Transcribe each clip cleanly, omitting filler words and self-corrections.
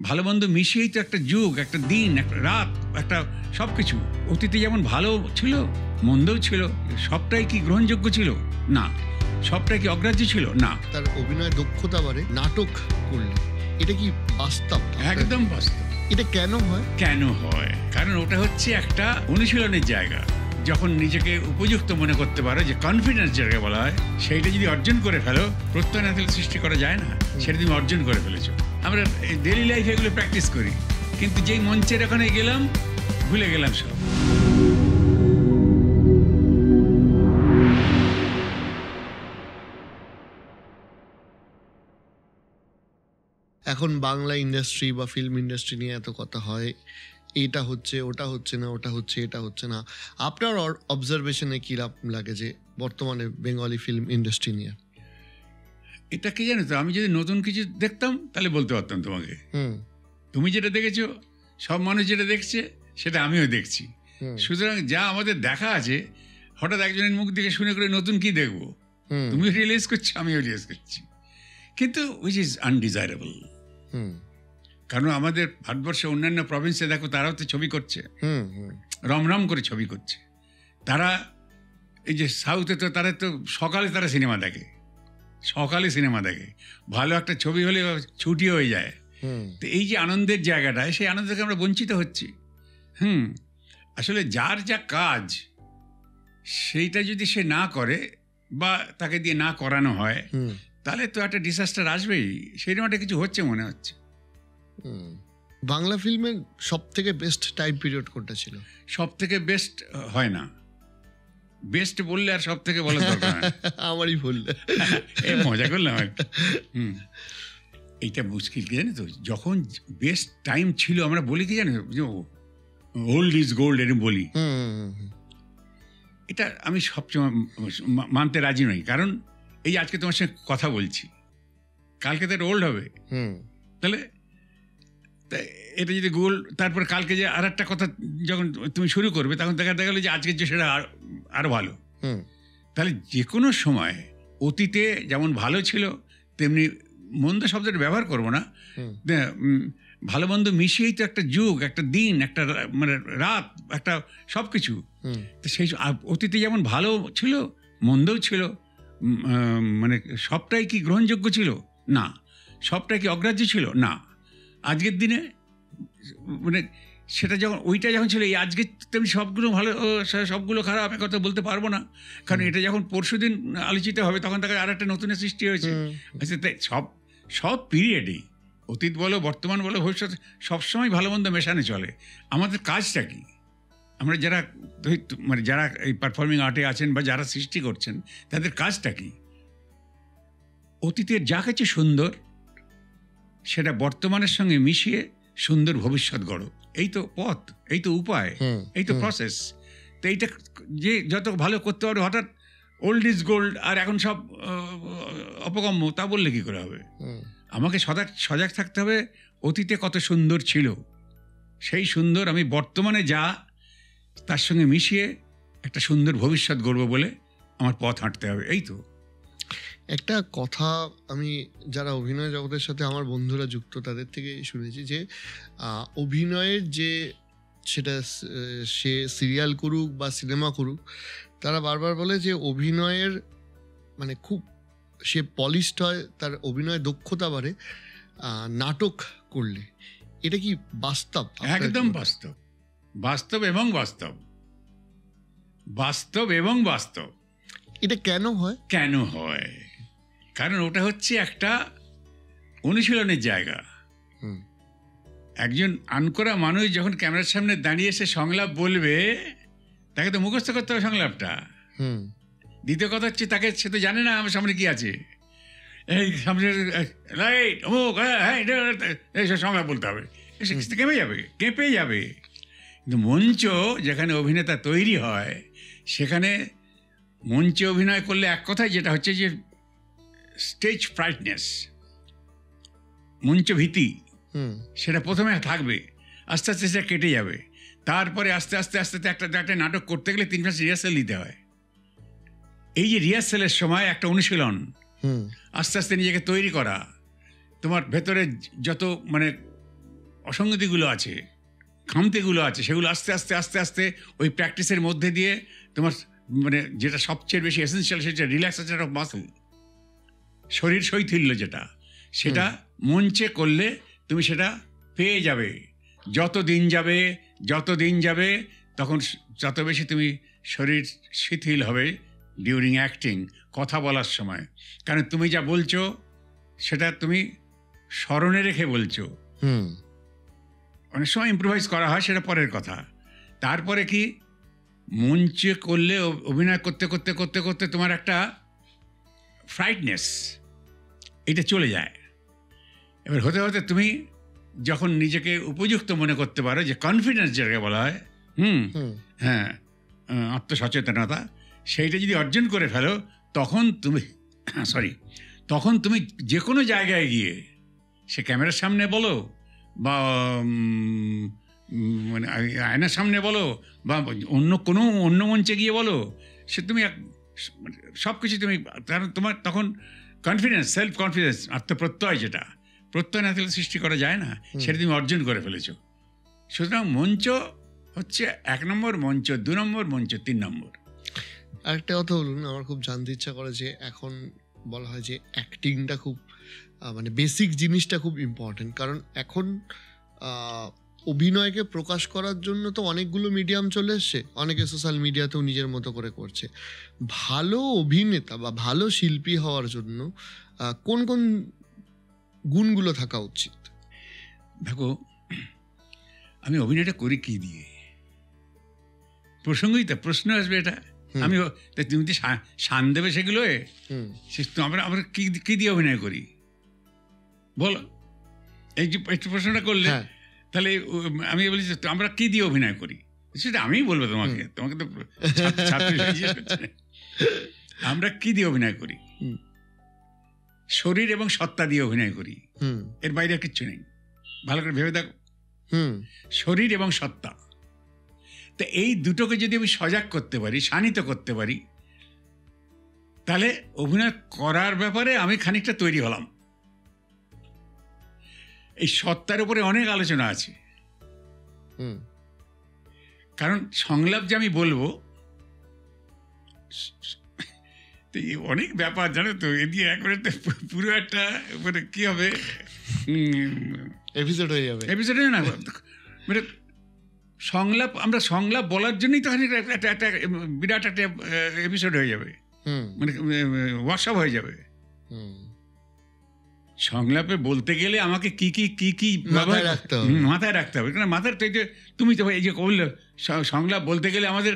ভালো মন্দ মিশিয়েই তো একটা যুগ, একটা দিন, একটা রাত, একটা সবকিছু। অতীতে যেমন ভালো ছিল, মন্দও ছিল, সবটাই কি গ্রহণযোগ্য ছিল? না। সবটাই কি অগ্রাহ্য ছিল? না। তার অভিনয় দক্ষতা বাড়ে নাটক করলে, এটা কি বাস্তব? একদম বাস্তব। এটা কেন হয়? কেন হয়? কারণ ওটা হচ্ছে একটা অনুশীলনের জায়গা। যখন নিজেকে উপযুক্ত মনে করতে পারো, যে কনফিডেন্স যেটাকে বলা হয়, সেইটা যদি অর্জন করে ফেলো, প্রত্যয় না থাকলে সৃষ্টি করা যায় না। সেটা তুমি অর্জন করে ফেলেছো। আমরা ডেইলি লাইফে এগুলো প্র্যাকটিস করি, কিন্তু যেই মঞ্চের ওখানে গেলাম ভুলে গেলাম সব। এখন বাংলা ইন্ডাস্ট্রি বা ফিল্ম ইন্ডাস্ট্রি নিয়ে এত কথা হয়, এটা হচ্ছে, ওটা হচ্ছে না, ওটা হচ্ছে, এটা হচ্ছে না। আপনার অবজারভেশনে কি লাগে যে বর্তমানে বেঙ্গলি ফিল্ম ইন্ডাস্ট্রি নিয়ে? এটা কি জানো তো, আমি যদি নতুন কিছু দেখতাম তাহলে বলতে পারতাম তোমাকে। তুমি যেটা দেখেছো, সব মানুষ যেটা দেখছে সেটা আমিও দেখছি। সুতরাং যা আমাদের দেখা আছে, হঠাৎ একজনের মুখ থেকে শুনে করে নতুন কি দেখবো, তুমিও রিয়েলাইজ করছো, আমিও রিয়েলাইজ করছি। কিন্তু উইচ ইজ আনডিজায়ারেবল। কারণ আমাদের ভারতবর্ষে অন্যান্য প্রভিন্সে দেখো, তারাও তো ছবি করছে, রমরম করে ছবি করছে। তারা এই যে সাউথে তো তারা তো সকালে তারা সিনেমা দেখে, সকালে সিনেমা দেখে, ভালো একটা ছবি হলে ছুটি হয়ে যায়। তো এই যে আনন্দের জায়গাটায়, সেই আনন্দ থেকে আমরা বঞ্চিত হচ্ছি। আসলে যার যা কাজ, সেইটা যদি সে না করে বা তাকে দিয়ে না করানো হয়, তাহলে তো একটা ডিসাস্টার আসবেই। সেইরকম একটা কিছু হচ্ছে মনে হচ্ছে। বাংলা ফিল্মের সব থেকে বেস্ট টাইম পিরিয়ড কোনটা ছিল? সব থেকে বেস্ট হয় না, বেস্ট বললে আর সব থেকে বলা দরকার। আমারই বললে মজা করলাম একটা। এইটা মুশকিল কি জানি তো, যখন বেস্ট টাইম ছিল আমরা বলি কি জানো, ওল্ড ইজ গোল্ড এরকম বলি। এটা আমি সবসময় মানতে রাজি নই। কারণ এই আজকে তোমার সঙ্গে কথা বলছি, কালকে তো এটা ওল্ড হবে। তাহলে এটা যদি গোল্ড, তারপরে কালকে যে আর একটা কথা যখন তুমি শুরু করবে, তখন দেখা গেলো যে আজকের যে সেটা আরো ভালো। তাহলে যে কোনো সময় অতীতে যেমন ভালো ছিল, তেমনি মন্দ শব্দটা ব্যবহার করবো না, ভালো মন্দ মিশিয়েই তো একটা যুগ, একটা দিন, একটা মানে রাত, একটা সবকিছু। তো সেই অতীতে যেমন ভালো ছিল, মন্দও ছিল, মানে সবটাই কি গ্রহণযোগ্য ছিল? না। সবটাই কি অগ্রাহ্য ছিল? না। আজকের দিনে মানে সেটা যখন, ওইটা যখন ছিল, এই আজকে তেমনি সবগুলো ভালো, সবগুলো খারাপ কথা বলতে পারবো না। কারণ এটা যখন পরশুদিন আলোচিত হবে, তখন তাকে আর একটা নতুনের সৃষ্টি হয়েছে। আচ্ছা, তাই সব পিরিয়ডেই, অতীত বলো, বর্তমান বলো, ভবিষ্যৎ, সবসময় ভালো মন্দ মেশানো চলে। আমাদের কাজটা কি? আমরা যারা মানে যারা এই পারফর্মিং আর্টে আছেন বা যারা সৃষ্টি করছেন, তাদের কাজটা কি? অতীতের যা কিছু সুন্দর, সেটা বর্তমানের সঙ্গে মিশিয়ে সুন্দর ভবিষ্যৎ গড়ো। এই তো পথ, এই তো উপায়, এই তো প্রসেস। তো এইটা যে যত ভালো করতে পারো, হঠাৎ ওল্ড ইজ গোল্ড আর এখন সব অপগম্য, তা বললে কি করে হবে? আমাকে সজাগ থাকতে হবে, অতীতে কত সুন্দর ছিল, সেই সুন্দর আমি বর্তমানে যা, তার সঙ্গে মিশিয়ে একটা সুন্দর ভবিষ্যৎ গড়ব বলে আমার পথ হাঁটতে হবে। এই তো একটা কথা আমি যারা অভিনয় জগতের সাথে আমার বন্ধুরা যুক্ত, তাদের থেকে শুনেছি যে অভিনয়ের যে, সেটা সে সিরিয়াল করুক বা সিনেমা করুক, তারা বারবার বলে যে অভিনয়ের মানে খুব সে পলিশড হয়, তার অভিনয় দক্ষতা বাড়ে নাটক করলে। এটা কি বাস্তব? একদম বাস্তব, বাস্তব এবং বাস্তব, বাস্তব এবং বাস্তব। এটা কেন হয়? কেন হয়? কারণ ওটা হচ্ছে একটা অনুশীলনের জায়গা। একজন আনকরা মানুষ যখন ক্যামেরার সামনে দাঁড়িয়ে এসে সংলাপ বলবে, তাকে তো মুখস্থ করতে হবে সংলাপটা। দ্বিতীয় কথা হচ্ছে, তাকে সে তো জানে না আমার সামনে কি আছে, এই সামনে রাইট অমুক, হ্যাঁ এইসব সংলাপ বলতে হবে, কেঁপে যাবে। কিন্তু মঞ্চ যেখানে অভিনেতা তৈরি হয়, সেখানে মঞ্চে অভিনয় করলে এক কথায় যেটা হচ্ছে যে স্টেজ ফ্রাইটনেস, মঞ্চ ভীতি, সেটা প্রথমে থাকবে, আস্তে আস্তে সেটা কেটে যাবে। তারপরে আস্তে আস্তে আস্তে একটা নাটক করতে গেলে 3 মাস রিহার্সাল দিতে হয়। এই যে রিহার্সালের সময় একটা অনুশীলন, আস্তে আস্তে নিজেকে তৈরি করা, তোমার ভেতরে যত মানে অসঙ্গতিগুলো আছে, খামতিগুলো আছে, সেগুলো আস্তে আস্তে আস্তে আস্তে ওই প্র্যাকটিসের মধ্যে দিয়ে তোমার মানে যেটা সবচেয়ে বেশি এসেন্সিয়াল সেটা রিল্যাক্সেশন অফ মাসল, শরীর শৈথিল্য যেটা, সেটা মঞ্চে করলে তুমি সেটা পেয়ে যাবে। যত দিন যাবে তখন যত বেশি তুমি শরীর শিথিল হবে ডিউরিং অ্যাক্টিং, কথা বলার সময়। কারণ তুমি যা বলছো সেটা তুমি স্মরণে রেখে বলছো। অনেক সময় ইম্প্রোভাইজ করা হয়, সেটা পরের কথা। তারপরে কি মঞ্চে করলে অভিনয় করতে করতে করতে করতে তোমার একটা ফ্রাইটনেস এটা চলে যায়। এবার হতে হতে তুমি যখন নিজেকে উপযুক্ত মনে করতে পারো, যে কনফিডেন্স যেটাকে বলা হয়, হ্যাঁ, আত্মসচেতনতা, সেইটা যদি অর্জন করে ফেলো, তখন তুমি যে কোনো জায়গায় গিয়ে, সে ক্যামেরার সামনে বলো বা মানে আয়নার সামনে বলো বা অন্য মঞ্চে গিয়ে বলো, সে তুমি সব কিছু তুমি, কারণ তোমার তখন কনফিডেন্স, সেলফ কনফিডেন্স, আত্মপ্রত্যয়, যেটা প্রত্যয় না থাকলে সৃষ্টি করা যায় না, সেটা তুমি অর্জন করে ফেলেছো। সুতরাং মঞ্চ হচ্ছে 1 নম্বর, মঞ্চ 2 নম্বর, মঞ্চ 3 নম্বর। আরেকটা কথা বলুন, আমার খুব জানতে ইচ্ছা করে যে এখন বলা হয় যে অ্যাক্টিংটা খুব মানে বেসিক জিনিসটা খুব ইম্পর্টেন্ট, কারণ এখন অভিনয়কে প্রকাশ করার জন্য তো অনেকগুলো মিডিয়াম চলে এসছে, অনেকে সোশ্যাল মিডিয়াতেও নিজের মতো করে করছে। ভালো অভিনেতা বা ভালো শিল্পী হওয়ার জন্য কোন কোন গুণগুলো থাকা উচিত? দেখো, আমি অভিনয়টা করি কি দিয়ে, প্রসঙ্গই তো প্রশ্ন আসবে এটা। আমি তুমি তো শান দেবে সেগুলো, আমরা কি দিয়ে অভিনয় করি বলো? এই যে একটু প্রশ্নটা করলে, তাহলে আমি বলি যে আমরা কি দিয়ে অভিনয় করি, সেটা আমিই বলবো তোমাকে তো ছাত্র আমরা কি দিয়ে অভিনয় করি? শরীর এবং সত্তা দিয়ে অভিনয় করি, এর বাইরে কিচ্ছু নেই। ভালো করে ভেবে দেখো, শরীর এবং সত্তা। তো এই দুটোকে যদি আমি সজাগ করতে পারি, শানিত করতে পারি, তাহলে অভিনয় করার ব্যাপারে আমি খানিকটা তৈরি হলাম। এই সত্তার উপরে অনেক আলোচনা আছে, কারণ সংলাপ যে আমি বলবো, অনেক ব্যাপার জানো তো, এদিকে একবারে পুরো একটা মানে কি হবে, এপিসোড হয়ে যাবে। এপিসোড না, মানে সংলাপ, আমরা সংলাপ বলার জন্যই তো একটা বিরাট একটা এপিসোড হয়ে যাবে, মানে ওয়ার্কশপ হয়ে যাবে। সংলাপে বলতে গেলে আমাকে কি কি কি কি মাথায় রাখতে হবে, কারণ মাথায় তো, তুমি তো এই যে বললে সংলাপ বলতে গেলে আমাদের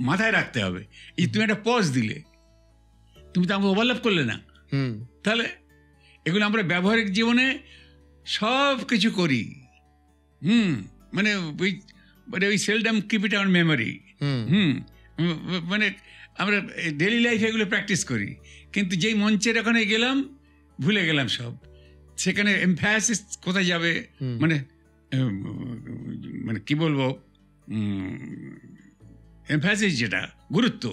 মাথায় রাখতে হবে। এই তুমি একটা পজ দিলে, তুমি তো আমাকে ওভারল্যাপ করলে না, তাহলে এগুলো আমরা ব্যবহারিক জীবনে সব কিছু করি। মানে ওই seldom keep it on memory. মানে আমরা ডেইলি লাইফে এগুলো প্র্যাকটিস করি, কিন্তু যেই মঞ্চের ওখানে গেলাম ভুলে গেলাম সব। সেখানে এমফ্যাসিস কোথায় যাবে, মানে মানে কি বলবো, এমফ্যাসিস যেটা গুরুত্ব,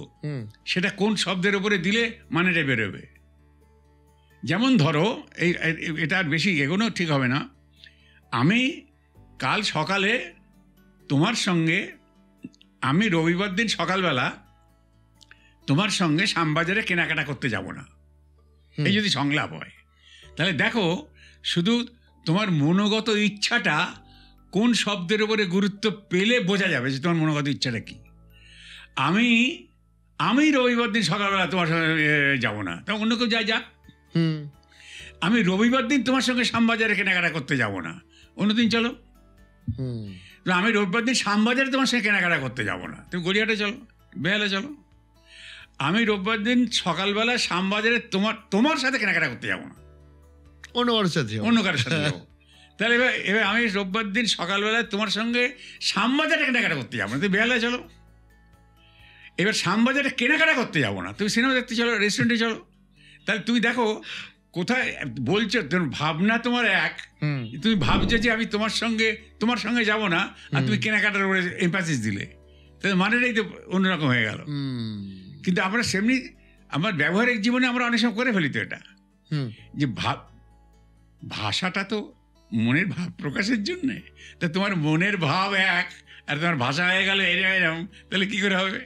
সেটা কোন শব্দের উপরে দিলে মানেটা বেরোবে। যেমন ধরো, এটা আর বেশি এগোনো ঠিক হবে না, আমি কাল সকালে তোমার সঙ্গে, আমি রবিবার দিন সকালবেলা তোমার সঙ্গে শ্যামবাজারে কেনাকাটা করতে যাব না, এই যদি সংলাপ হয়, তাহলে দেখো শুধু তোমার মনোগত ইচ্ছাটা কোন শব্দের উপরে গুরুত্ব পেলে বোঝা যাবে যে তোমার মনোগত ইচ্ছাটা কি। আমি রবিবার দিন সকালবেলা তোমার সঙ্গে যাবো না, তখন অন্য কেউ যাক। আমি রবিবার দিন তোমার সঙ্গে শ্যামবাজারে কেনাকাটা করতে যাব না, অন্যদিন চলো। আমি রবিবার দিন শ্যামবাজারে তোমার সঙ্গে কেনাকাটা করতে যাব না, তুমি গড়িয়াহাটে চলো, বেহালে চলো। আমি রবিবার দিন সকালবেলা শ্যামবাজারে তোমার সাথে কেনাকাটা করতে যাব না, অন্য কারোর সাথে যাবো। তাহলে এবার আমি রবিবার দিন সকালবেলায় তোমার সঙ্গে শ্যামবাজারে কেনাকাটা করতে যাবো না, তুমি বেহালে চলো। এবার শ্যামবাজারে কেনাকাটা করতে যাবো না, তুমি সিনেমা দেখতে চলো, রেস্টুরেন্টে চলো। তাহলে তুমি দেখো কোথায় বলছো, ভাবনা তোমার এক, তুমি ভাবছো যে আমি তোমার সঙ্গে যাব না, আর তুমি কেনাকাটার উপরে এমফাসিস দিলে, তাহলে মানেটাই তো অন্যরকম হয়ে গেল। কিন্তু আমরা সেমনি আমার ব্যবহারিক জীবনে আমরা অনেক সময় করে ফেলি তো এটা, যে ভাষাটা তো মনের ভাব প্রকাশের জন্যে। তা তোমার মনের ভাব এক আর তোমার ভাষা হয়ে গেল এরকম, তাহলে কি করে হবে?